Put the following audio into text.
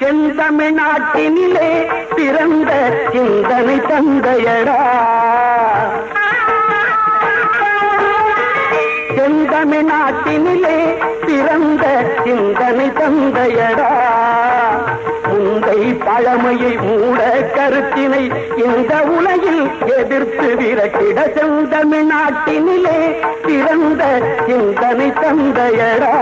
செந்தமிழ்நாட்டினிலே பிறந்த சிந்தனை தந்தையடா. செந்தமிழ்நாட்டினிலே பிறந்த சிந்தனை தந்தையடா. முந்தை பழமையை மூட கருத்தினை இந்த உலகில் எதிர்த்து விரட்டிட செந்தமிழ்நாட்டினிலே பிறந்த சிந்தனை தந்தையடா.